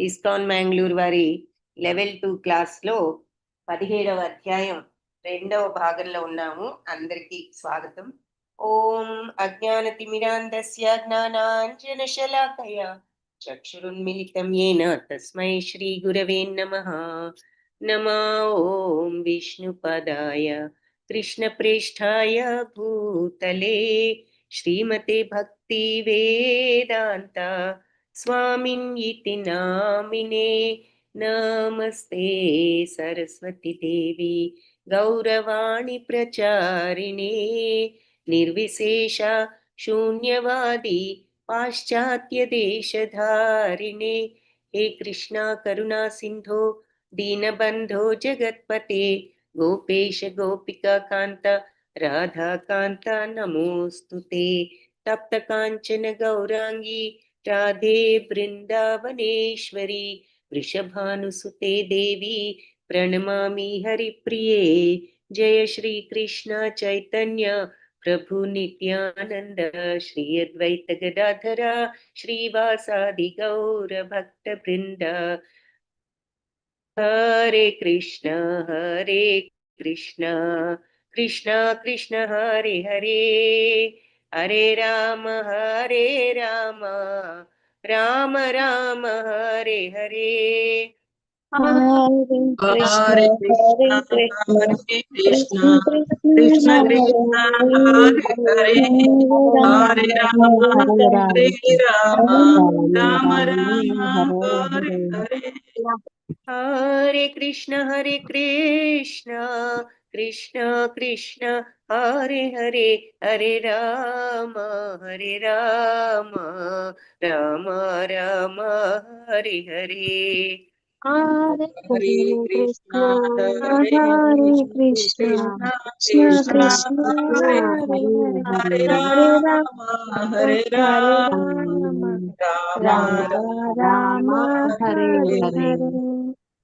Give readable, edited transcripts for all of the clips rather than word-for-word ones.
ISKCON Mangalore వారి level 2 క్లాస్లో 17వ అధ్యాయం 2వ భాగంలో ఉన్నాము. అందరికీ స్వాగతం. ఓం అజ్ఞానతిమిరాంధస్య జ్ఞానాంజనశలాకయ చక్షురున్మిలితం యేన తస్మై శ్రీ గురవే నమః. నమో ఓం విష్ణుపదాయ కృష్ణప్రేష్ఠాయ భూతలే శ్రీమతే భక్తి వేదాంత స్వామిన్ ఇతి నామినే. నమస్తే సరస్వతి దేవి గౌరవాణి ప్రచారిణే నిర్విశేష శూన్యవాది పాశ్చాత్య దేశధారిణే. హే కృష్ణ కరుణా సింధో దీనబంధో జగత్పతే గోపేశ గోపికా కాంత రాధాకాంత నమోస్తుతే. తప్త కాంచన గౌరాంగి రాధే బృందావనేశ్వరి వృషభానుసుతే దేవి ప్రణమామి హరిప్రియే. జయ శ్రీ కృష్ణ చైతన్య ప్రభు నిత్యానంద శ్రీ అద్వైత గదాధర శ్రీవాసాది గౌర భక్త బృంద. హరే కృష్ణ కృష్ణ కృష్ణ హరే హరే, హరే రామ రామ రామ హరే హరే. హరే కృష్ణ కృష్ణ కృష్ణ హరే హరే, హరే రామ రామ రామ హరే హరే. హరే కృష్ణ కృష్ణ కృష్ణ హరే హరే, హరే రామ రామ రామ హరే హరే. హరే కృష్ణ హరే కృష్ణ కృష్ణ హరే హరే, హరే రామ రామ రామ హరే హరే.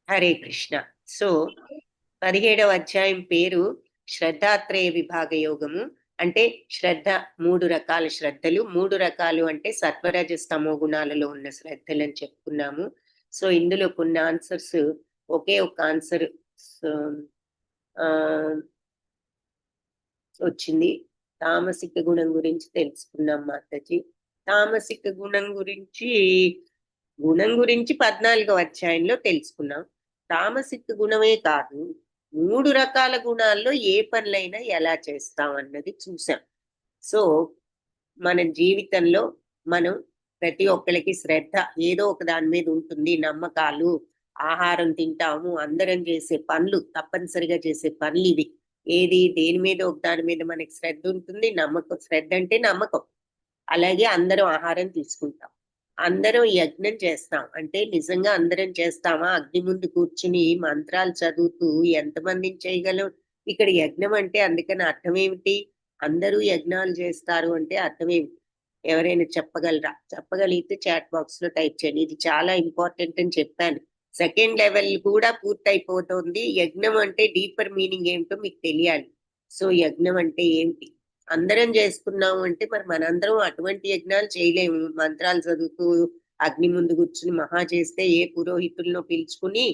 హరే కృష్ణ. సో 17వ అధ్యాయం పేరు శ్రద్ధాత్రేయ విభాగ యోగము. అంటే శ్రద్ధ 3 రకాల శ్రద్ధలు. 3 రకాలు అంటే సత్వరజస్తమో గుణాలలో ఉన్న శ్రద్ధలు అని చెప్పుకున్నాము. సో ఇందులో కొన్ని ఆన్సర్స్, ఒకే ఒక ఆన్సర్ వచ్చింది. తామసిక గుణం గురించి తెలుసుకున్నాం మాతాజీ. తామసిక గుణం గురించి 14వ అధ్యాయంలో తెలుసుకున్నాం. తామసిక గుణమే కాదు, 3 రకాల గుణాల్లో ఏ పనులైనా ఎలా చేస్తాం అన్నది చూసాం. సో మన జీవితంలో మనం ప్రతి ఒక్కరికి శ్రద్ధ ఏదో ఒక దాని మీద ఉంటుంది. నమ్మకాలు, ఆహారం తింటాము, అందరం చేసే పనులు, తప్పనిసరిగా చేసే పనులు ఇవి. ఏది దేని మీద ఒక దాని మీద మనకి శ్రద్ధ ఉంటుంది. నమ్మకం, శ్రద్ధ అంటే నమ్మకం. అలాగే అందరం ఆహారం తీసుకుంటాం, అందరం యజ్ఞం చేస్తాం. అంటే నిజంగా అందరం చేస్తామా? అగ్ని ముందు కూర్చుని మంత్రాలు చదువుతూ ఎంతమందిని చేయగలం? ఇక్కడ యజ్ఞం అంటే అందుకని అర్థం ఏమిటి? అందరూ యజ్ఞాలు చేస్తారు అంటే అర్థం ఏమిటి? ఎవరైనా చెప్పగలరా? చెప్పగలిగితే చాట్ బాక్స్ లో టైప్ చేయండి. ఇది చాలా ఇంపార్టెంట్ అని చెప్పాను. 2nd లెవెల్ కూడా పూర్తయిపోతుంది. యజ్ఞం అంటే డీపర్ మీనింగ్ ఏమిటో మీకు తెలియాలి. సో యజ్ఞం అంటే ఏమిటి? అందరం చేసుకున్నాము అంటే మరి మనందరం అటువంటి యజ్ఞాలు చేయలేము. మంత్రాలు చదువుతూ అగ్ని ముందు కూర్చుని మహా చేస్తే ఏ పురోహితులను పిలుచుకుని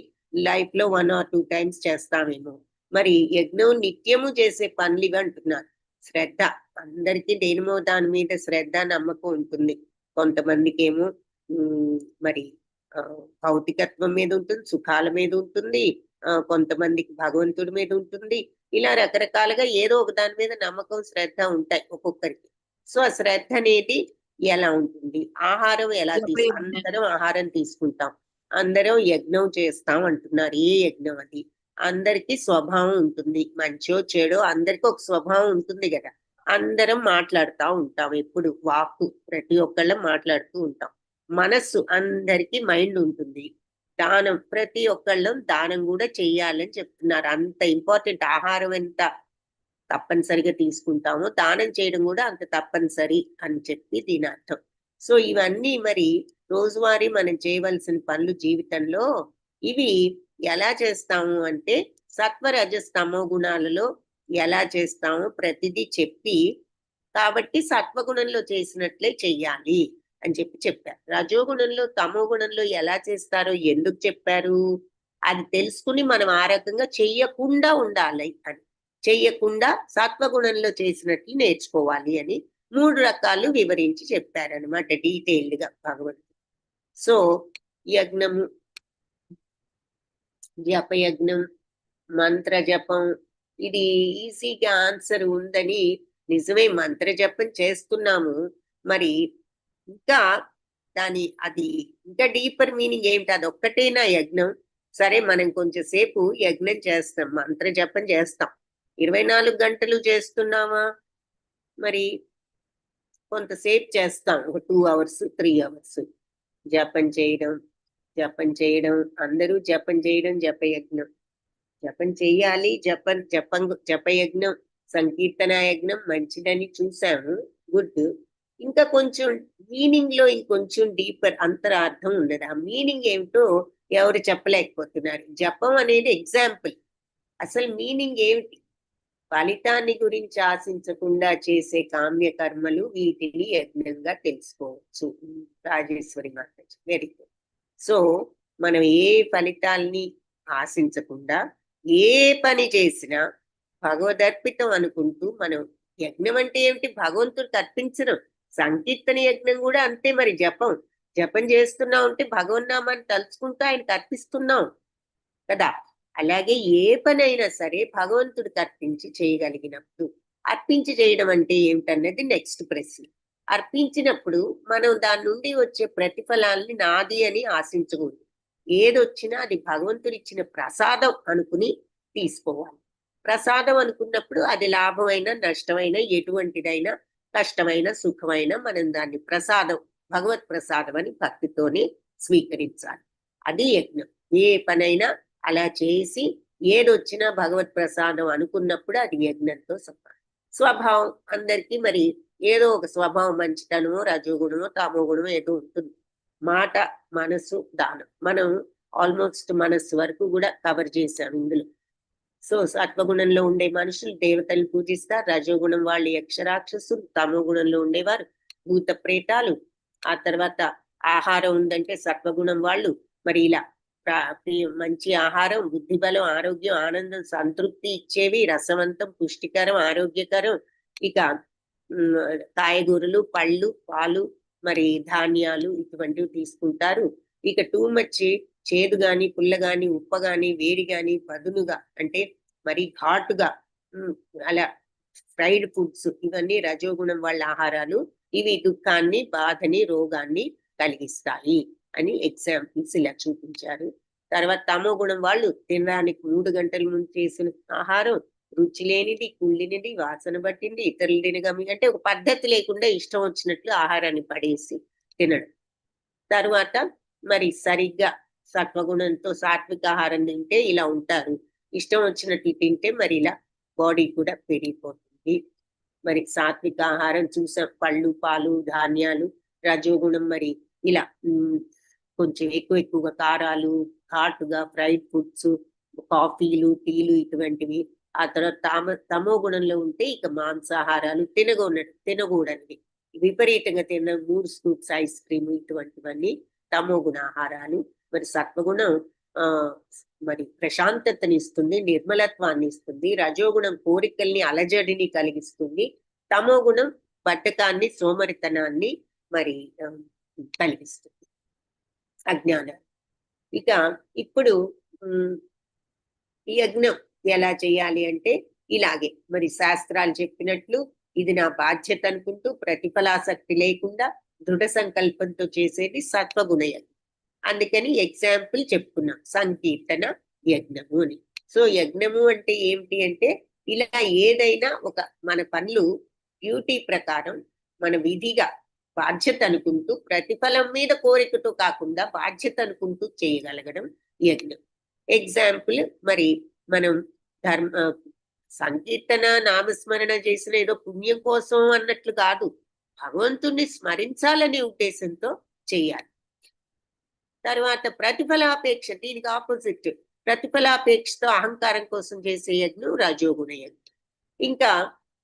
లైఫ్ లో 1 or 2 times చేస్తామేమో. మరి యజ్ఞం నిత్యము చేసే పనులు ఇవి అంటున్నారు. శ్రద్ధ అందరికీ దేనిమో దాని మీద శ్రద్ధ, నమ్మకం ఉంటుంది. కొంతమందికి ఏమో మరి భౌతికత్వం మీద ఉంటుంది, సుఖాల మీద ఉంటుంది, కొంతమందికి భగవంతుడి మీద ఉంటుంది. ఇలా రకరకాలుగా ఏదో ఒక దాని మీద నమ్మకం, శ్రద్ధ ఉంటాయి ఒక్కొక్కరికి. సో ఆ శ్రద్ధ అనేది ఎలా ఉంటుంది? ఆహారం ఎలా అందరం ఆహారం తీసుకుంటాం, అందరం యజ్ఞం చేస్తాం అంటున్నారు. ఏ యజ్ఞం అది? అందరికి స్వభావం ఉంటుంది, మంచో చెడో అందరికి ఒక స్వభావం ఉంటుంది కదా. అందరం మాట్లాడుతూ ఉంటాం, ఎప్పుడు వాక్కు ప్రతి ఒక్కళ్ళం మాట్లాడుతూ ఉంటాం. మనస్సు, అందరికి మైండ్ ఉంటుంది. దానం, ప్రతి ఒక్కళ్ళం దానం కూడా చెయ్యాలని చెప్తున్నారు. అంత ఇంపార్టెంట్. ఆహారం ఎంత తప్పనిసరిగా తీసుకుంటామో దానం చేయడం కూడా అంత తప్పనిసరి అని చెప్పి దీని అర్థం. సో ఇవన్నీ మరి రోజువారీ మనం చేయవలసిన పనులు జీవితంలో. ఇవి ఎలా చేస్తాము అంటే సత్వరజస్తమో గుణాలలో ఎలా చేస్తామో ప్రతిదీ చెప్పి, కాబట్టి సత్వగుణంలో చేసినట్లే చెయ్యాలి అని చెప్పారు. రజోగుణంలో తమో గుణంలో ఎలా చేస్తారో ఎందుకు చెప్పారు అది తెలుసుకుని మనం ఆ రకంగా చెయ్యకుండా ఉండాలి అని, చెయ్యకుండా సత్వగుణంలో చేసినట్లు నేర్చుకోవాలి అని 3 రకాలు వివరించి చెప్పారనమాట డీటెయిల్డ్ గా భగవంతుడు. సో యజ్ఞము, జపయజ్ఞం, మంత్ర జపం, ఇది ఈజీగా ఆన్సర్ ఉందని నిజమే మంత్ర జపం చేస్తున్నాము. మరి ఇంకా అది ఇంకా డీపర్ మీనింగ్ ఏమిటి? అది ఒక్కటేనా యజ్ఞం? సరే మనం కొంచెం సేపు యజ్ఞం చేస్తాం, మంత్ర జపం చేస్తాం. 24 గంటలు చేస్తున్నామా? మరి కొంతసేపు చేస్తాం, ఒక 2 అవర్స్ 3 అవర్స్ జపం చేయడం. అందరూ జపం చేయడం జపయజ్ఞం. జపం చెయ్యాలి, జపయజ్ఞం, సంకీర్తన యజ్ఞం మంచిదని చూసాము, గుడ్. ఇంకా కొంచెం మీనింగ్ లో ఇంకొంచెం డీపర్ అంతరార్థం ఉన్నది. ఆ మీనింగ్ ఏమిటో ఎవరు చెప్పలేకపోతున్నారు. జపం అనేది ఎగ్జాంపుల్, అసలు మీనింగ్ ఏమిటి? ఫలితాన్ని గురించి ఆశించకుండా చేసే కామ్య కర్మలు, వీటిని యజ్ఞంగా తెలుసుకోవచ్చు. రాజేశ్వరి మాత వెరీ గుడ్. సో మనం ఏ ఫలితాల్ని ఆశించకుండా ఏ పని చేసినా భగవదర్పితం అనుకుంటూ మనం, యజ్ఞం అంటే ఏమిటి? భగవంతుడికి అర్పించడం. సంకీర్తన యజ్ఞం కూడా అంతే. మరి జపం చేస్తున్నాం అంటే భగవన్నామాన్ని తలుచుకుంటూ ఆయనకు అర్పిస్తున్నాం కదా. అలాగే ఏ పని అయినా సరే భగవంతుడికి అర్పించి చేయగలిగినప్పుడు, అర్పించి చేయడం అంటే ఏమిటన్నది నెక్స్ట్ ప్రశ్న. అర్పించినప్పుడు మనం దాని నుండి వచ్చే ప్రతిఫలాల్ని నాది అని ఆశించకూడదు. ఏదొచ్చినా అది భగవంతుడు ఇచ్చిన ప్రసాదం అనుకుని తీసుకోవాలి. ప్రసాదం అనుకున్నప్పుడు అది లాభమైన నష్టమైన ఎటువంటిదైనా, కష్టమైన సుఖమైన మనం దాన్ని ప్రసాదం, భగవత్ ప్రసాదం అని భక్తితోనే స్వీకరించాలి. అది యజ్ఞం. ఏ పనైనా అలా చేసి ఏదొచ్చినా భగవత్ ప్రసాదం అనుకున్నప్పుడు అది యజ్ఞంతో సమానం. స్వభావం అందరికీ మరి ఏదో ఒక స్వభావం, మంచితనమో రజోగుణమో తమో గుణమో ఏదో ఉంటుంది. మాట, మనసు, దానం, మనం ఆల్మోస్ట్ మనస్సు వరకు కూడా కవర్ చేశాం ఇందులో. సో సత్వగుణంలో ఉండే మనుషులు దేవతలు పూజిస్తారు, రజోగుణం వాళ్ళు యక్షరాక్షసులు, తమో గుణంలో ఉండేవారు భూత ప్రేతాలు. ఆ తర్వాత ఆహారం ఉందంటే సత్వగుణం వాళ్ళు మరి ఇలా మంచి ఆహారం, బుద్ధి బలం, ఆరోగ్యం, ఆనందం, సంతృప్తి ఇచ్చేవి, రసవంతం, పుష్టికరం, ఆరోగ్యకరం. ఇక కాయగూరలు, పళ్ళు, పాలు, మరి ధాన్యాలు ఇటువంటివి తీసుకుంటారు. ఇక టూ మచ్ చేదు గాని, పుల్ల గాని, ఉప్ప గాని, వేడి గాని, పదునుగా అంటే మరి ఘాటుగా అలా ఫ్రైడ్ ఫుడ్స్, ఇవన్నీ రజోగుణం వాళ్ళ ఆహారాలు. ఇవి దుఃఖాన్ని, బాధని, రోగాన్ని కలిగిస్తాయి అని ఎగ్జాంపుల్స్ ఇలా చూపించారు. తర్వాత తమో గుణం వాళ్ళు తినడానికి 3 గంటల ముందు చేసిన ఆహారం రుచి లేనిది, కుళ్ళినది, వాసన పట్టింది, ఇతరులు తినగమి అంటే ఒక పద్ధతి లేకుండా ఇష్టం వచ్చినట్లు ఆహారాన్ని పడేసి తినడం. తర్వాత మరి సరిగ్గా సత్వగుణంతో సాత్విక ఆహారం తింటే ఇలా ఉంటారు. ఇష్టం వచ్చినట్లు తింటే మరి ఇలా బాడీ కూడా పెరిగిపోతుంది. మరి సాత్విక ఆహారం చూసాం, పళ్ళు, పాలు, ధాన్యాలు. రజోగుణం మరి ఇలా కొంచెం ఎక్కువగా కారాలు, ఘాటుగా ఫ్రైడ్ ఫుడ్స్, కాఫీలు, టీలు ఇటువంటివి. ఆ తర్వాత తమో గుణంలో ఉంటే ఇక మాంసాహారాలు, తినకూడనివి, విపరీతంగా 3 స్కూప్స్ ఐస్ క్రీమ్, ఇటువంటివన్నీ తమో గుణ ఆహారాలు. మరి సత్వగుణం మరి ప్రశాంతతని ఇస్తుంది, నిర్మలత్వాన్ని ఇస్తుంది. రజోగుణం కోరికల్ని, అలజడిని కలిగిస్తుంది. తమో గుణం బద్ధకాన్ని, సోమరితనాన్ని మరి కలిగిస్తుంది, అజ్ఞానం. ఇక ఇప్పుడు ఈ యజ్ఞం ఎలా చేయాలి అంటే ఇలాగే మరి శాస్త్రాలు చెప్పినట్లు ఇది నా బాధ్యత అనుకుంటూ ప్రతిఫలాసక్తి లేకుండా దృఢ సంకల్పంతో చేసేది సత్వగుణ యజ్ఞం. అందుకని ఎగ్జాంపుల్ చెప్పుకున్నాం, సంకీర్తన యజ్ఞము అని. సో యజ్ఞము అంటే ఏమిటి అంటే ఇలా ఏదైనా ఒక మన పనులు డ్యూటీ ప్రకారం మన విధిగా బాధ్యత అనుకుంటూ, ప్రతిఫలం మీద కోరికతో కాకుండా బాధ్యత అనుకుంటూ చేయగలగడం యజ్ఞం. ఎగ్జాంపుల్ మరి మనం సంకీర్తన, నామస్మరణ చేసిన ఏదో పుణ్యం కోసం అన్నట్లు కాదు, భగవంతుణ్ణి స్మరించాలనే ఉద్దేశంతో చేయాలి. తర్వాత ప్రతిఫలాపేక్ష, దీనికి ఆపోజిట్, ప్రతిఫలాపేక్షతో అహంకారం కోసం చేసే యజ్ఞం రజోగుణ యజ్ఞం. ఇంకా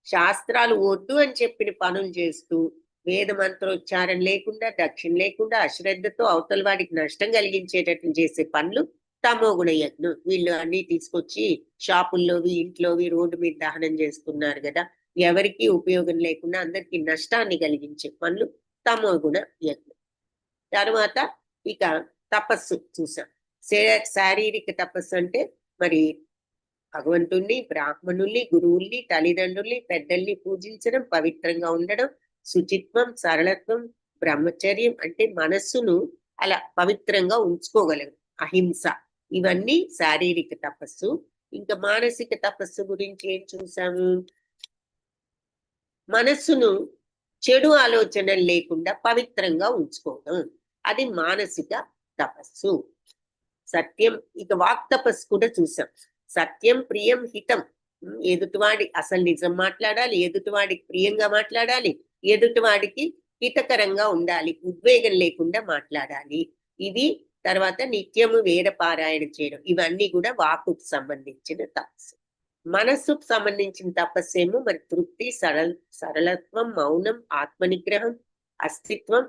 శాస్త్రాలు వద్దు అని చెప్పిన పనులు చేస్తూ వేద మంత్రోచ్చారం లేకుండా, దక్షిణ లేకుండా, అశ్రద్ధతో అవతల వాడికి నష్టం కలిగించేటట్లు చేసే పనులు తమోగుణ యజ్ఞం. వీళ్ళు అన్ని తీసుకొచ్చి షాపుల్లోవి, ఇంట్లోవి, రోడ్డు మీద దహనం చేస్తున్నారు కదా, ఎవరికి ఉపయోగం లేకుండా అందరికి నష్టాన్ని కలిగించే పనులు తమోగుణ యజ్ఞం. తర్వాత ఇక తపస్సు చూసాం. శారీరక తపస్సు అంటే మరి భగవంతుణ్ణి, బ్రాహ్మణుల్ని, గురువుల్ని, తల్లిదండ్రుల్ని, పెద్దల్ని పూజించడం, పవిత్రంగా ఉండడం, శుచిత్వం, సరళత్వం, బ్రహ్మచర్యం అంటే మనస్సును అలా పవిత్రంగా ఉంచుకోగలరు, అహింస, ఇవన్నీ శారీరక తపస్సు. ఇంకా మానసిక తపస్సు గురించి ఏం చూసాము? మనస్సును చెడు ఆలోచనలు లేకుండా పవిత్రంగా ఉంచుకోవడం, అది మానసిక తపస్సు. సత్యం, ఇక వాక్ తపస్సు కూడా చూసాం. సత్యం, ప్రియం, హితం, ఎదుటివాడి అసలు నిజం మాట్లాడాలి, ఎదుటివాడికి ప్రియంగా మాట్లాడాలి, ఎదుటివాడికి హితకరంగా ఉండాలి, ఉద్వేగం లేకుండా మాట్లాడాలి. ఇది తర్వాత నిత్యము వేద పారాయణ చేయడం, ఇవన్నీ కూడా వాకుకు సంబంధించిన తపస్సు. మనస్సుకు సంబంధించిన తపస్సు ఏమో మరి తృప్తి, సరళత్వం, మౌనం, ఆత్మనిగ్రహం, అస్తిత్వం,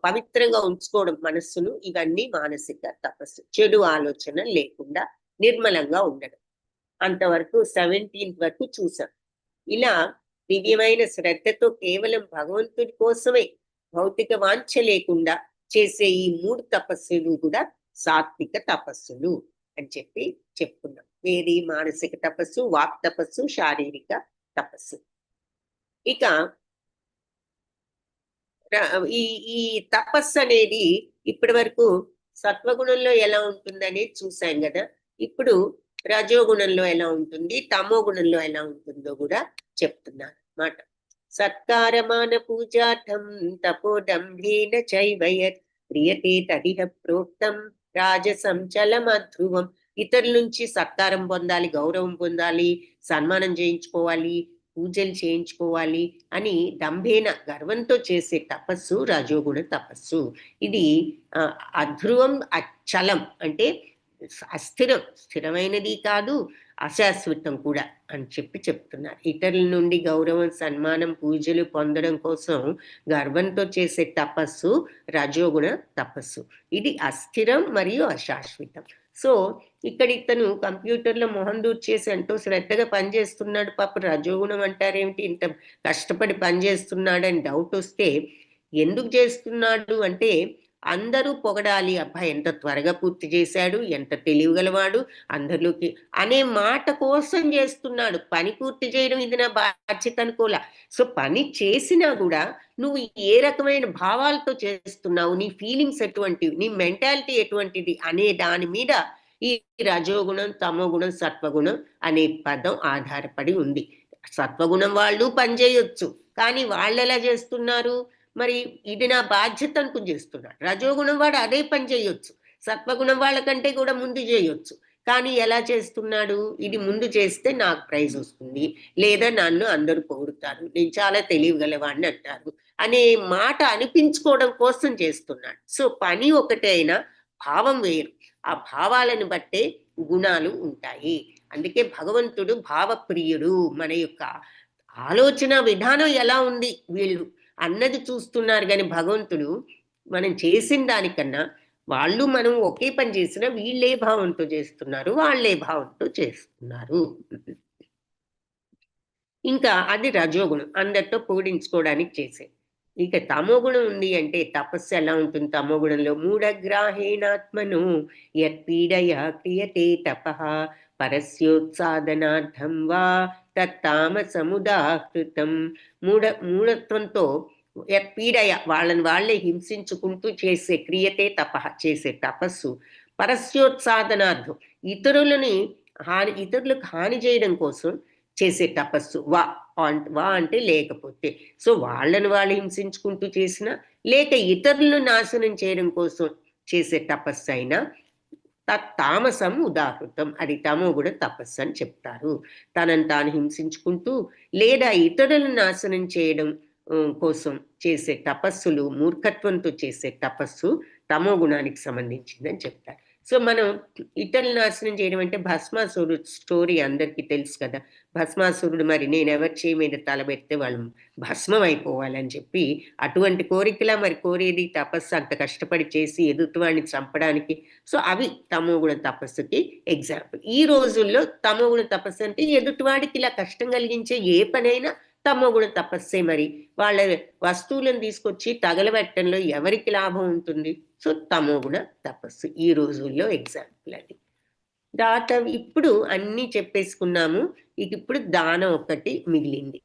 పవిత్రంగా ఉంచుకోవడం మనస్సును, ఇవన్నీ మానసిక తపస్సు. చెడు ఆలోచన లేకుండా నిర్మలంగా ఉండడం. అంతవరకు 17th వరకు చూసాం. ఇలా దివ్యమైన శ్రద్ధతో కేవలం భగవంతుడి కోసమే భౌతిక వాంఛ లేకుండా చేసే ఈ 3 తపస్సులు కూడా సాత్విక తపస్సులు అని చెప్పుకున్నాం. ఏది? మానసిక తపస్సు, వాక్ తపస్సు, శారీరక తపస్సు. ఇక ఈ ఈ తపస్సు అనేది ఇప్పటి వరకు సత్వగుణంలో ఎలా ఉంటుందనేది చూసాం కదా. ఇప్పుడు రజోగుణంలో ఎలా ఉంటుంది, తమో గుణంలో ఎలా ఉంటుందో కూడా చెప్తున్నారు మాట. సత్కారమాన పూజార్థం తపోదంభేన చైవయత్ ప్రియతే తదిహ ప్రోక్తం రాజసం చలమధ్రువం. ఇతరుల నుంచి సత్కారం పొందాలి, గౌరవం పొందాలి, సన్మానం చేయించుకోవాలి, పూజలు చేయించుకోవాలి అని దంభేన, గర్వంతో చేసే తపస్సు రజోగుణ తపస్సు. ఇది అధ్రువం, అచలం అంటే అస్థిరం, స్థిరమైనది కాదు, అశాశ్వతం కూడా అని చెప్తున్నారు. ఇతరుల నుండి గౌరవం, సన్మానం, పూజలు పొందడం కోసం గర్వంతో చేసే తపస్సు రజోగుణ తపస్సు. ఇది అస్థిరం మరియు అశాశ్వతం. సో ఇక్కడ ఇతను కంప్యూటర్లో మొహం దూర్చేసి ఎంతో శ్రద్ధగా పనిచేస్తున్నాడు, పాప రజోగుణం అంటారేమిటి, ఇంత కష్టపడి పనిచేస్తున్నాడు అని డౌట్ వస్తే, ఎందుకు చేస్తున్నాడు అంటే అందరూ పొగడాలి, అబ్బాయి ఎంత త్వరగా పూర్తి చేశాడు, ఎంత తెలివిగలవాడు అందరిలోకి అనే మాట కోసం చేస్తున్నాడు. పని పూర్తి చేయడం ఇది నా బాధ్యత అనుకోలే. సో పని చేసినా కూడా నువ్వు ఏ రకమైన భావాలతో చేస్తున్నావు, నీ ఫీలింగ్స్ ఎటువంటివి, నీ మెంటాలిటీ ఎటువంటిది అనే దాని మీద ఈ రజోగుణం, తమోగుణం, సత్వగుణం అనే పదం ఆధారపడి ఉంది. సత్వగుణం వాళ్ళు పని చేయొచ్చు, కానీ వాళ్ళు ఎలా చేస్తున్నారు, మరి ఇది నా బాధ్యత అనుకుని చేస్తున్నాడు. రజోగుణం వాడు అదే పని చేయొచ్చు, సత్వగుణం వాళ్ళకంటే కూడా ముందు చేయొచ్చు, కానీ ఎలా చేస్తున్నాడు, ఇది ముందు చేస్తే నాకు ప్రైజ్ వస్తుంది, లేదా నన్ను అందరూ పొగుడుతారు, నేను చాలా తెలియగలవాడిని అంటారు అనే మాట అనిపించుకోవడం కోసం చేస్తున్నాడు. సో పని ఒకటే అయినా భావం వేరు, ఆ భావాలను బట్టే గుణాలు ఉంటాయి. అందుకే భగవంతుడు భావప్రియుడు. మన యొక్క ఆలోచన విధానం ఎలా ఉంది వీళ్ళు అన్నది చూస్తున్నారు, కానీ భగవంతుడు మనం చేసిన దానికన్నా వాళ్ళు మనం ఒకే పని చేసినా వీళ్ళే భావంతో చేస్తున్నారు, వాళ్ళే భావంతో చేస్తున్నారు. ఇంకా అది రజోగుణం, అందరితో పొగిడించుకోవడానికి చేసే. ఇక తమోగుణం ఉంది అంటే తపస్సు ఎలా ఉంటుంది తమోగుణంలో? మూఢగ్రాహేణాత్మను యత్పీడయ క్రియతే తపః పరస్యోత్సాదనార్థం వా తత్తామసముదాహృతం. మూఢత్వంతో యత్పీడయ, వాళ్ళని వాళ్ళే హింసించుకుంటూ చేసే క్రియతే తపః, చేసే తపస్సు పరస్యోత్సాదనార్థం, ఇతరులకు హాని చేయడం కోసం చేసే తపస్సు. వా అంటే లేకపోతే, సో వాళ్ళని వాళ్ళు హింసించుకుంటూ చేసిన, లేక ఇతరులను నాశనం చేయడం కోసం చేసే తపస్సు అయినా తామసం ఉదాహృతం, అది తమో కూడా తపస్సు అని చెప్తారు. తనను తాను హింసించుకుంటూ లేదా ఇతరులను నాశనం చేయడం కోసం చేసే తపస్సులు, మూర్ఖత్వంతో చేసే తపస్సు తమో గుణానికి సంబంధించిందని చెప్తారు. సో మనం ఇతరులు నాశనం చేయడం అంటే భస్మాసురుడు స్టోరీ అందరికీ తెలుసు కదా. భస్మాసురుడు మరి నేనెవరి చేయి మీద తలబెడితే వాళ్ళు భస్మం అయిపోవాలని చెప్పి అటువంటి కోరికలా మరి కోరేది తపస్సు అంత కష్టపడి చేసి ఎదుటివాడిని చంపడానికి. సో అవి తమోగుణ తపస్సుకి ఎగ్జాంపుల్. ఈ రోజుల్లో తమోగుణ తపస్సు అంటే ఎదుటివాడికి ఇలా కష్టం కలిగించే ఏ పనైనా తమోగుణ తపస్సే మరి. వాళ్ళ వస్తువులను తీసుకొచ్చి తగలబెట్టడంలో ఎవరికి లాభం ఉంటుంది? సో తమోగుణ తపస్సు ఈ రోజుల్లో ఎగ్జాంపుల్ అది. ఇప్పుడు అన్నీ చెప్పేసుకున్నాము. ఇప్పుడు దానం ఒక్కటి మిగిలింది.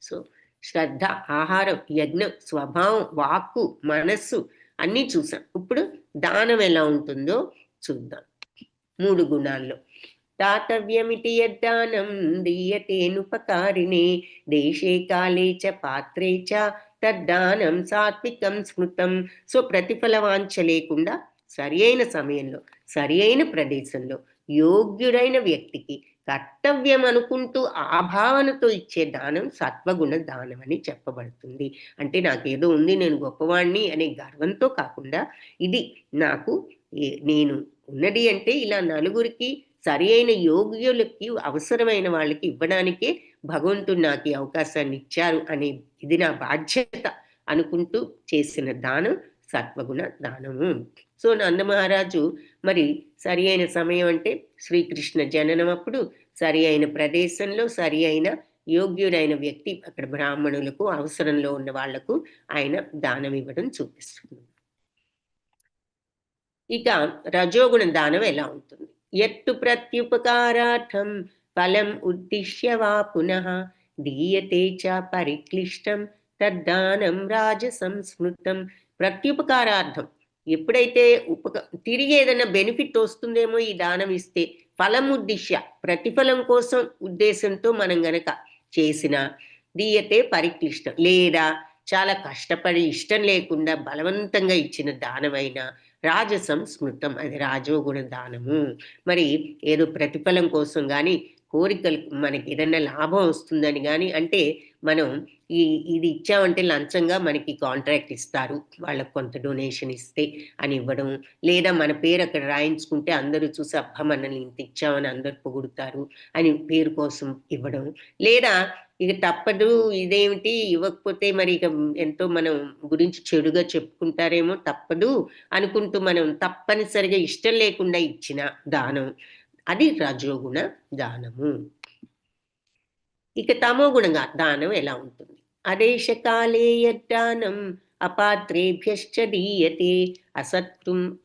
సో శ్రద్ధ, ఆహారం, యజ్ఞం, స్వభావం, వాక్కు, మనస్సు అన్నీ చూసాం. ఇప్పుడు దానం ఎలా ఉంటుందో చూద్దాం 3 గుణాల్లో. దాతవ్యమితి యద్దానం దీయతేనుపకారిణే దేశే కాలే చ పాత్రే చ తద్దానం సాత్వికం స్మృతం. సో ప్రతిఫల వాంఛ లేకుండా సరి అయిన సమయంలో సరి అయిన ప్రదేశంలో యోగ్యుడైన వ్యక్తికి కర్తవ్యం అనుకుంటూ ఆ భావనతో ఇచ్చే దానం సత్వగుణ దానం అని చెప్పబడుతుంది. అంటే నాకేదో ఉంది, నేను గొప్పవాణ్ణి అనే గర్వంతో కాకుండా ఇది నాకు నేను ఉన్నది అంటే ఇలా నలుగురికి సరి అయిన యోగ్యులకి అవసరమైన వాళ్ళకి ఇవ్వడానికే భగవంతుడు నాకు ఈ అవకాశాన్ని ఇచ్చారు అనే ఇది నా బాధ్యత అనుకుంటూ చేసిన దానం సత్వగుణ దానము. సో నందమహారాజు మరి సరి అయిన సమయం అంటే శ్రీకృష్ణ జననం అప్పుడు సరి అయిన ప్రదేశంలో సరి అయిన యోగ్యుడైన వ్యక్తి అక్కడ బ్రాహ్మణులకు అవసరంలో ఉన్న వాళ్లకు ఆయన దానం ఇవ్వడం చూపిస్తుంది. ఇక రజోగుణ దానం ఎలా ఉంటుంది? యత్తు ప్రత్యుపకారార్థం ఫలం ఉద్దిశ్య వా పునః దీయతే చ పరిక్లిష్టం తద్దానం రాజసం స్మృతం. ప్రత్యుపకారార్థం ఎప్పుడైతే తిరిగి ఏదైనా బెనిఫిట్ వస్తుందేమో ఈ దానం ఇస్తే, ఫలం ఉద్దిశ్య ప్రతిఫలం కోసం ఉద్దేశంతో మనం గనక చేసిన, దీయతే పరిక్లిష్టం లేదా చాలా కష్టపడి ఇష్టం లేకుండా బలవంతంగా ఇచ్చిన దానమైన రాజసం స్మృతం, అది రాజోగుణ దానము. మరి ఏదో ప్రతిఫలం కోసం కానీ కోరికలు మనకి ఏదన్నా లాభం వస్తుందని కానీ అంటే మనం ఇది ఇచ్చామంటే లంచంగా మనకి కాంట్రాక్ట్ ఇస్తారు, వాళ్ళకు కొంత డొనేషన్ ఇస్తే అని ఇవ్వడం, లేదా మన పేరు అక్కడ రాయించుకుంటే అందరూ చూసి అబ్బా మనల్ని ఇంత ఇచ్చామని అందరు పొగుడుతారు అని పేరు కోసం ఇవ్వడం, లేదా ఇక తప్పదు ఇదేమిటి ఇవ్వకపోతే మరి ఇక ఎంతో మనం గురించి చెడుగా చెప్పుకుంటారేమో తప్పదు అనుకుంటూ మనం తప్పనిసరిగా ఇష్టం లేకుండా ఇచ్చిన దానం, అది రజోగుణ దానము. ఇక తమోగుణ దానం ఎలా ఉంటుంది? అదేశకాలే యద్దానం అపాత్రేభ్యశ్చ దీయతే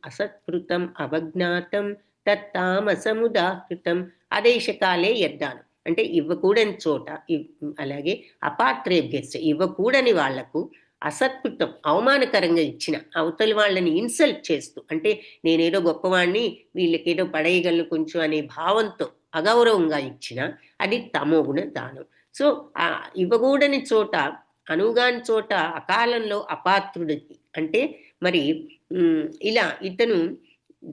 అసత్కృతం అవజ్ఞాతం తత్తామసముదాహృతం. అదేశకాలే యద్దానం అంటే ఇవ్వకూడని చోట, అలాగే అపాత్రేభ్యశ్చ ఇవ్వకూడని వాళ్లకు, అసత్కృతం అవమానకరంగా ఇచ్చిన, అవతలి వాళ్ళని ఇన్సల్ట్ చేస్తూ, అంటే నేనేదో గొప్పవాణ్ణి వీళ్ళకేదో పడేయగలను కొంచెం అనే భావంతో అగౌరవంగా ఇచ్చిన, అది తమోగుణ దానం. సో ఇవ్వకూడని చోట, అనుగాని చోట అకాలంలో అపాత్రుడికి, అంటే మరి ఇలా ఇతను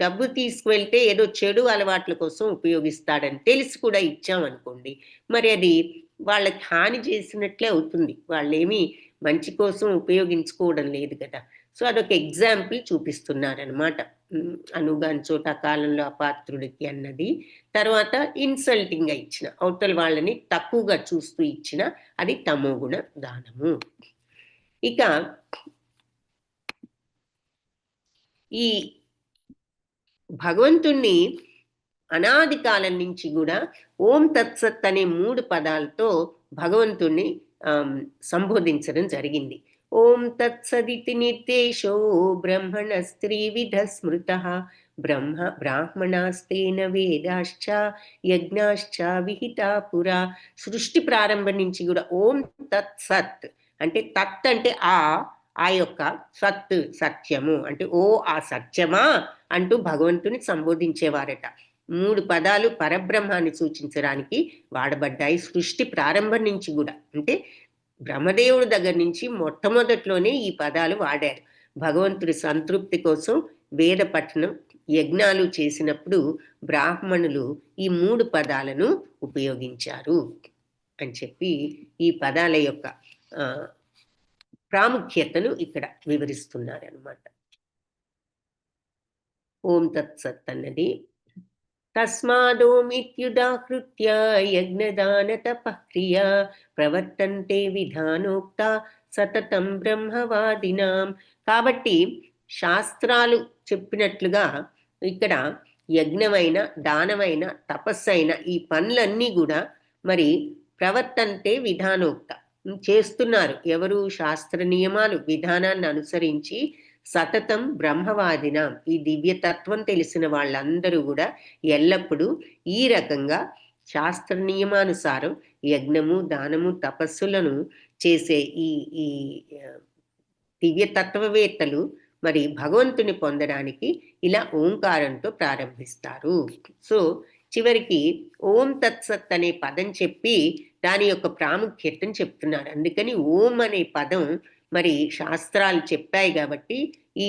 డబ్బు తీసుకువెళ్తే ఏదో చెడు అలవాట్ల కోసం ఉపయోగిస్తాడని తెలిసి కూడా ఇచ్చామనుకోండి, మరి అది వాళ్ళకి హాని చేసినట్లే అవుతుంది. వాళ్ళేమీ మంచి కోసం ఉపయోగించుకోవడం లేదు కదా. సో అదొక ఎగ్జాంపుల్ చూపిస్తున్నారనమాట. అనుగాని చోట కాలంలో అపాత్రుడికి అన్నది. తర్వాత ఇన్సల్టింగ్గా ఇచ్చిన, అవతల వాళ్ళని తక్కువగా చూస్తూ ఇచ్చిన, అది తమోగుణ దానము. ఇక ఈ భగవంతుణ్ణి అనాది కాలం నుంచి కూడా ఓం తత్సత్ అనే 3 పదాలతో భగవంతుణ్ణి సంబోధించడం జరిగింది. ఓం తత్సదితి నిర్దేశో బ్రహ్మణస్త్రీవిధ స్మృతః బ్రాహ్మణాస్తేన వేదాశ్చ యజ్ఞాశ్చ విహితా పురా. సృష్టి ప్రారంభం నుంచి కూడా ఓం తత్సత్ అంటే తత్ అంటే ఆ యొక్క సత్ సత్యము అంటే ఓ ఆ సత్యమా అంటూ భగవంతుని సంబోధించేవారట. 3 పదాలు పరబ్రహ్మాన్ని సూచించడానికి వాడబడ్డాయి సృష్టి ప్రారంభం నుంచి కూడా. అంటే బ్రహ్మదేవుడి దగ్గర నుంచి మొట్టమొదట్లోనే ఈ పదాలు వాడారు. భగవంతుడి సంతృప్తి కోసం వేద పఠనం, యజ్ఞాలు చేసినప్పుడు బ్రాహ్మణులు ఈ 3 పదాలను ఉపయోగించారు అని చెప్పి ఈ పదాల యొక్క ప్రాముఖ్యతను ఇక్కడ వివరిస్తున్నారన్నమాట. ఓం తత్సత్ అన్నది. తస్మాదోమిత్యుదాహృత్య యజ్ఞదాన తపఃక్రియా ప్రవర్తంతే విధానోక్త సతతం బ్రహ్మవాదినాం. కాబట్టి శాస్త్రాలు చెప్పినట్లుగా ఇక్కడ యజ్ఞమైన, దానమైన, తపస్సైన ఈ పనులన్నీ కూడా మరి ప్రవర్తంతే విధానోక్త చేస్తున్నారు. ఎవరు? శాస్త్ర నియమాలు, విధానాన్ని అనుసరించి సతతం బ్రహ్మవాదిన ఈ దివ్యతత్వం తెలిసిన వాళ్ళందరూ కూడా ఎల్లప్పుడూ ఈ రకంగా శాస్త్ర నియమానుసారం యజ్ఞము, దానము, తపస్సులను చేసే ఈ ఈ దివ్యతత్వవేత్తలు మరి భగవంతుని పొందడానికి ఇలా ఓంకారంతో ప్రారంభిస్తారు. సో చివరికి ఓం తత్సత్ అనే పదం చెప్పి దాని యొక్క ప్రాముఖ్యతను చెప్తున్నారు. అందుకని ఓం అనే పదం మరి శాస్త్రాలు చెప్పాయి కాబట్టి ఈ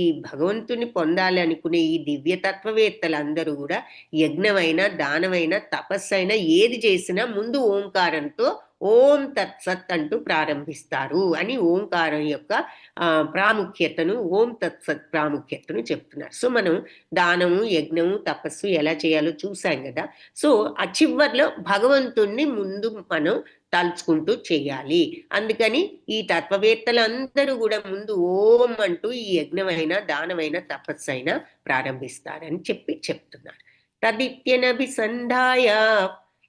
ఈ భగవంతుని పొందాలి అనుకునే ఈ దివ్యతత్వవేత్తలందరూ కూడా యజ్ఞమైన, దానమైన, తపస్సైనా ఏది చేసినా ముందు ఓంకారంతో ఓం తత్సత్ అంటూ ప్రారంభిస్తారు అని ఓంకారం యొక్క ప్రాముఖ్యతను, ఓం తత్సత్ ప్రాముఖ్యతను చెప్తున్నారు. సో మనం దానము, యజ్ఞము, తపస్సు ఎలా చేయాలో చూసాం కదా. సో ఆ చివర్లో భగవంతుణ్ణి ముందు మనం తలుచుకుంటూ చేయాలి. అందుకని ఈ తత్వవేత్తలందరూ కూడా ముందు ఓం అంటూ ఈ యజ్ఞమైన, దానమైన, తపస్సైనా ప్రారంభిస్తారని చెప్తున్నారు.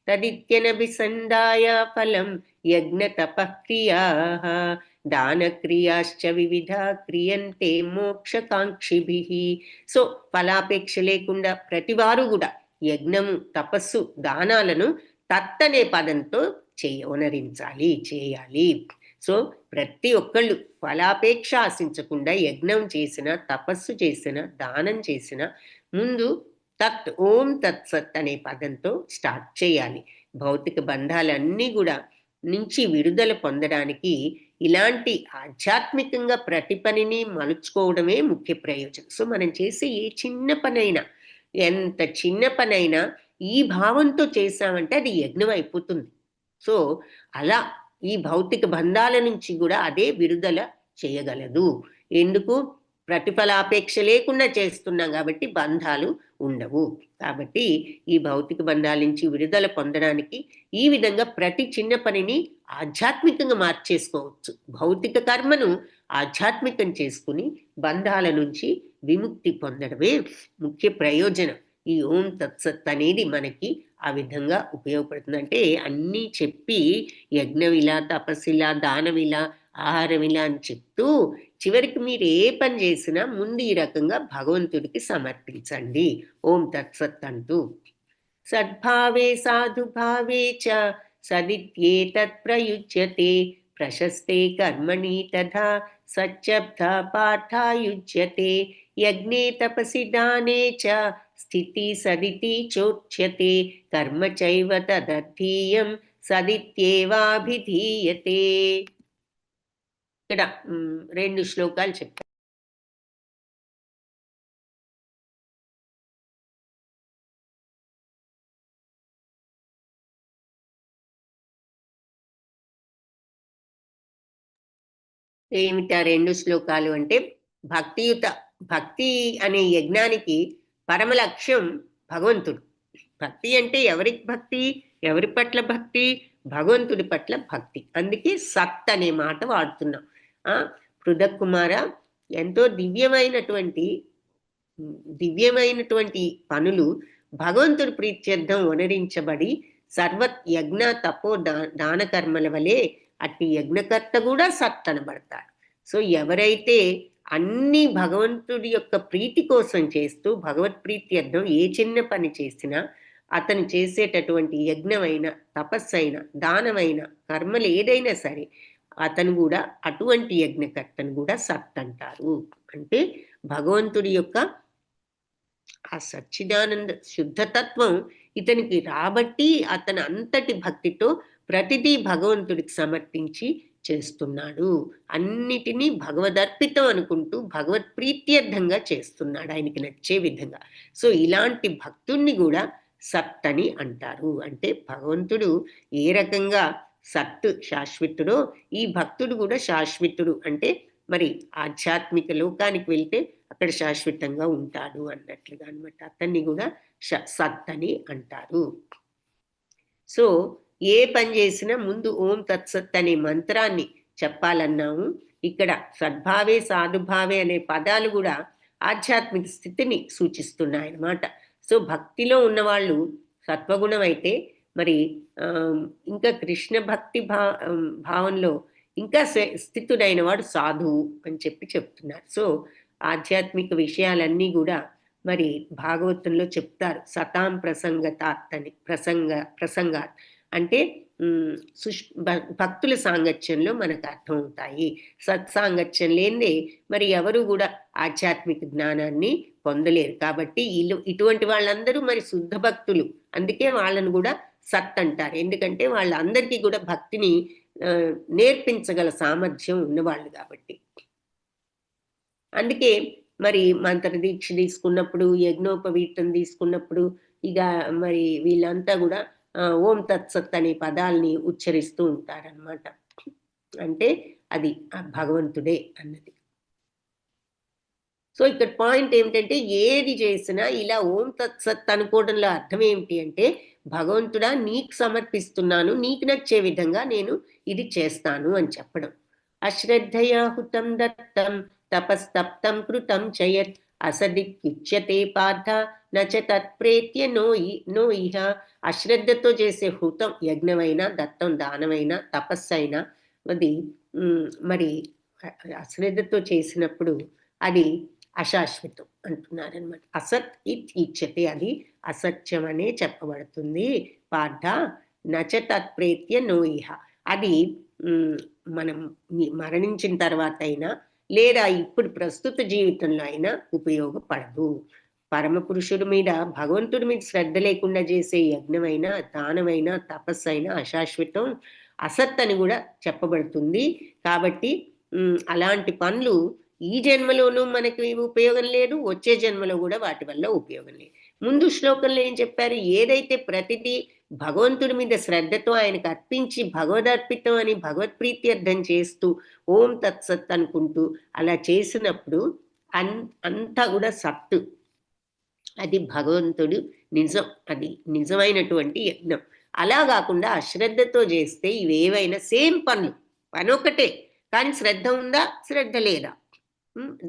తదిత్యనభిసంధాయ ఫలం యజ్ఞ తపఃక్రియా దానక్రియాశ్చ వివిధ క్రియంతే మోక్షకాంక్షిభిః. సో ఫలాపేక్ష లేకుండా ప్రతివారు కూడా యజ్ఞము, తపస్సు, దానాలను తత్తనే పదంతో చేయాలి. సో ప్రతి ఒక్కళ్ళు ఫలాపేక్ష ఆశించకుండా యజ్ఞం చేసిన, తపస్సు చేసిన, దానం చేసిన ముందు తత్ ఓం తత్సత్ అనే పదంతో స్టార్ట్ చేయాలి. భౌతిక బంధాలన్నీ కూడా నుంచి విడుదల పొందడానికి ఇలాంటి ఆధ్యాత్మికంగా ప్రతి పనిని మలుచుకోవడమే ముఖ్య ప్రయోజనం. సో మనం చేసే ఏ చిన్న పనైనా, ఎంత చిన్న పనైనా ఈ భావంతో చేసామంటే అది యజ్ఞం అయిపోతుంది. సో అలా ఈ భౌతిక బంధాల నుంచి కూడా అదే విడుదల చేయగలదు. ఎందుకు? ప్రతిఫలాపేక్ష లేకుండా చేస్తున్నాం కాబట్టి బంధాలు ఉండవు. కాబట్టి ఈ భౌతిక బంధాల నుంచి విడుదల పొందడానికి ఈ విధంగా ప్రతి చిన్న పనిని ఆధ్యాత్మికంగా మార్చేసుకోవచ్చు. భౌతిక కర్మను ఆధ్యాత్మికం చేసుకుని బంధాల నుంచి విముక్తి పొందడమే ముఖ్య ప్రయోజనం. ఈ ఓం తత్సత్ అనేది మనకి ఆ విధంగా ఉపయోగపడుతుంది. అంటే అన్నీ చెప్పి యజ్ఞవిలా, తపస్సులా, దానవిలా, ఆహారమిలా అని చెప్తూ చివరికి మీరు ఏ పని చేసినా ముందు ఈ రకంగా భగవంతుడికి సమర్పించండి ఓం తత్సత్ అంటూ. సద్భావే సాధుభావే చ సదిత్యేతత్ ప్రయుజ్యతే ప్రశస్తే కర్మణి తథా సచ్చబ్ద పాఠాయుజ్యతే యజ్ఞే తపసి దానే చ స్థితి సదితి చోచ్యతే కర్మ చైవ తదర్థీయం సదిత్యేవాభిధీయతే. ఇక్కడ 2 శ్లోకాలు చెప్పారు. ఏమిటా 2 శ్లోకాలు అంటే, భక్తి అనే యజ్ఞానికి పరమ లక్ష్యం భగవంతుడు. భక్తి అంటే ఎవరికి భక్తి? ఎవరి పట్ల భక్తి? భగవంతుడి పట్ల భక్తి. అందుకే సత్ అనే మాట వాడుతున్నాం. పృథక్ కుమార, ఎంతో దివ్యమైనటువంటి పనులు భగవంతుడి ప్రీత్యర్థం వనరించబడి సర్వ యజ్ఞ తపో దాన కర్మల వలె అట్టి యజ్ఞకర్త కూడా సత్ అనబడతాడు. సో ఎవరైతే అన్ని భగవంతుడి యొక్క ప్రీతి కోసం చేస్తూ భగవత్ ప్రీత్యర్థం ఏ చిన్న పని చేసినా అతను చేసేటటువంటి యజ్ఞమైన, తపస్సైన, దానమైన, కర్మలు ఏదైనా సరే అతను కూడా అటువంటి యజ్ఞకర్తను కూడా సత్ అంటారు. అంటే భగవంతుడి యొక్క ఆ సచ్చిదానంద శుద్ధతత్వం ఇతనికి రాబట్టి అతను అంతటి భక్తితో ప్రతిదీ భగవంతుడికి సమర్పించి చేస్తున్నాడు. అన్నిటినీ భగవదర్పితం అనుకుంటూ భగవత్ ప్రీత్యర్థంగా చేస్తున్నాడు, ఆయనకి నచ్చే విధంగా. సో ఇలాంటి భక్తుణ్ణి కూడా సత్ అని అంటారు. అంటే భగవంతుడు ఏ రకంగా సత్ శాశ్వతుడో ఈ భక్తుడు కూడా శాశ్వతుడు. అంటే మరి ఆధ్యాత్మిక లోకానికి వెళ్తే అక్కడ శాశ్వతంగా ఉంటాడు అన్నట్లుగా అన్నమాట. అతన్ని కూడా సత్ అని అంటారు. సో ఏ పని చేసినా ముందు ఓం తత్సత్ అనే మంత్రాన్ని చెప్పాలన్నాము. ఇక్కడ సద్భావే సాధుభావే అనే పదాలు కూడా ఆధ్యాత్మిక స్థితిని సూచిస్తున్నాయన్నమాట. సో భక్తిలో ఉన్నవాళ్ళు సత్వగుణం అయితే మరి ఇంకా కృష్ణ భక్తి భావంలో ఇంకా స్థితుడైన వాడు సాధువు అని చెప్తున్నారు. సో ఆధ్యాత్మిక విషయాలన్నీ కూడా మరి భాగవతంలో చెప్తారు. సతాం ప్రసంగతాత్ అని ప్రసంగాత్ అంటే భక్తుల సాంగత్యంలో మనకు అర్థమవుతాయి. సత్సాంగత్యం లేనిదే మరి ఎవరు కూడా ఆధ్యాత్మిక జ్ఞానాన్ని పొందలేరు. కాబట్టి ఇటువంటి వాళ్ళందరూ మరి శుద్ధ భక్తులు. అందుకే వాళ్ళను కూడా సత్ అంటారు. ఎందుకంటే వాళ్ళందరికీ కూడా భక్తిని నేర్పించగల సామర్థ్యం ఉన్నవాళ్ళు కాబట్టి. అందుకే మరి మంత్ర దీక్ష తీసుకున్నప్పుడు, యజ్ఞోపవీతం తీసుకున్నప్పుడు ఇక మరి వీళ్ళంతా కూడా ఓం తత్సత్ అనే పదాలని ఉచ్చరిస్తూ ఉంటారనమాట. అంటే అది భగవంతుడే అన్నది. సో ఇక్కడ పాయింట్ ఏమిటంటే ఏది చేసినా ఇలా ఓం తత్సత్ అనుకోవడంలో అర్థం ఏమిటి అంటే, భగవంతుడా నీకు సమర్పిస్తున్నాను, నీకు నచ్చే విధంగా నేను ఇది చేస్తాను అని చెప్పడం. అశ్రద్ధయా హుతం దత్తం తపస్తప్తం కృతం చయత్ అసదిక్యుచ్యతే పార్థ నచ తత్ప్రేత్య నో ఇహ. అశ్రద్ధతో చేసే హుతం యజ్ఞమైనా, దత్తం దానమైనా, తపస్సైనా అది మరి అశ్రద్ధతో చేసినప్పుడు అది అశాశ్వతం అంటున్నారనమాట. అసత్ ఇచ్యతే, అది అసత్యం అనే చెప్పబడుతుంది. పార్థ నచ తత్ప్రేత్య నో ఇహ. అది మనం మరణించిన తర్వాత అయినా లేదా ఇప్పుడు ప్రస్తుత జీవితంలో అయినా ఉపయోగపడదు. పరమ పురుషుడి మీద, భగవంతుడి మీద శ్రద్ధ లేకుండా చేసే యజ్ఞమైనా, దానమైనా, తపస్సైనా అశాశ్వతం, అసత్ అని కూడా చెప్పబడుతుంది. కాబట్టి అలాంటి పనులు ఈ జన్మలోనూ మనకి ఉపయోగం లేదు, వచ్చే జన్మలో కూడా వాటి వల్ల ఉపయోగం లేదు. ముందు శ్లోకంలో ఏం చెప్పారు? ఏదైతే ప్రతిదీ భగవంతుడి మీద శ్రద్ధతో ఆయనకు అర్పించి భగవదర్పితం అని భగవత్ప్రీతి అర్థం చేస్తూ ఓం తత్సత్ అనుకుంటూ అలా చేసినప్పుడు అంతా కూడా సత్తు, అది భగవంతుడు నిజం, అది నిజమైనటువంటి యజ్ఞం. అలా కాకుండా అశ్రద్ధతో చేస్తే ఇవేవైనా సేమ్ పని ఒకటే, కానీ శ్రద్ధ ఉందా శ్రద్ధ లేదా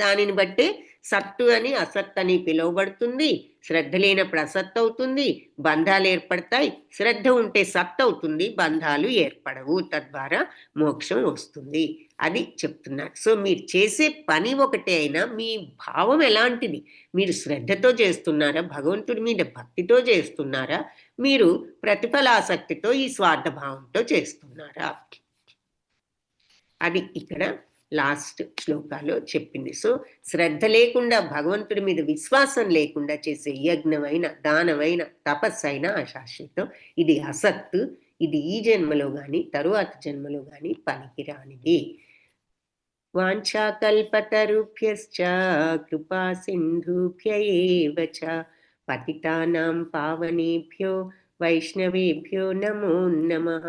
దానిని బట్టే సత్తు అని అసత్ అని పిలువబడుతుంది. శ్రద్ధ లేనప్పుడు అసత్ అవుతుంది, బంధాలు ఏర్పడతాయి. శ్రద్ధ ఉంటే సత్ అవుతుంది, బంధాలు ఏర్పడవు, తద్వారా మోక్షం వస్తుంది. అది చెప్తున్నారు. సో మీరు చేసే పని ఒకటే అయినా మీ భావం ఎలాంటిది? మీరు శ్రద్ధతో చేస్తున్నారా, భగవంతుడి మీద భక్తితో చేస్తున్నారా, మీరు ప్రతిఫలాసక్తితో ఈ స్వార్థ భావంతో చేస్తున్నారా? అది ఇక్కడ లాస్ట్ శ్లోకాలో చెప్పింది. సో శ్రద్ధ లేకుండా, భగవంతుడి మీద విశ్వాసం లేకుండా చేసే యజ్ఞమైన, దానమైన, తపస్సైన అశాశ్వతం. ఇది అసత్తు. ఇది ఈ జన్మలో గాని తరువాత జన్మలో గాని పనికిరానిది. వాంఛాకల్పతరుభ్యశ్చ కృపా సింధుభ్య ఏవ చ పతితానాం పావనేభ్యో వైష్ణవేభ్యో నమో నమః.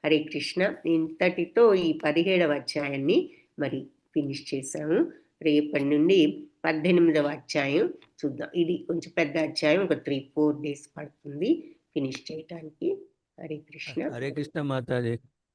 హరే కృష్ణ. ఇంతటితో ఈ 17వ అధ్యాయాన్ని మరి ఫినిష్ చేశాము. రేపటి నుండి 18వ అధ్యాయం చూద్దాం. ఇది కొంచెం పెద్ద అధ్యాయం, ఒక 3-4 days పడుతుంది ఫినిష్ చేయటానికి. హరే కృష్ణ. హరే కృష్ణ మాతాజీ.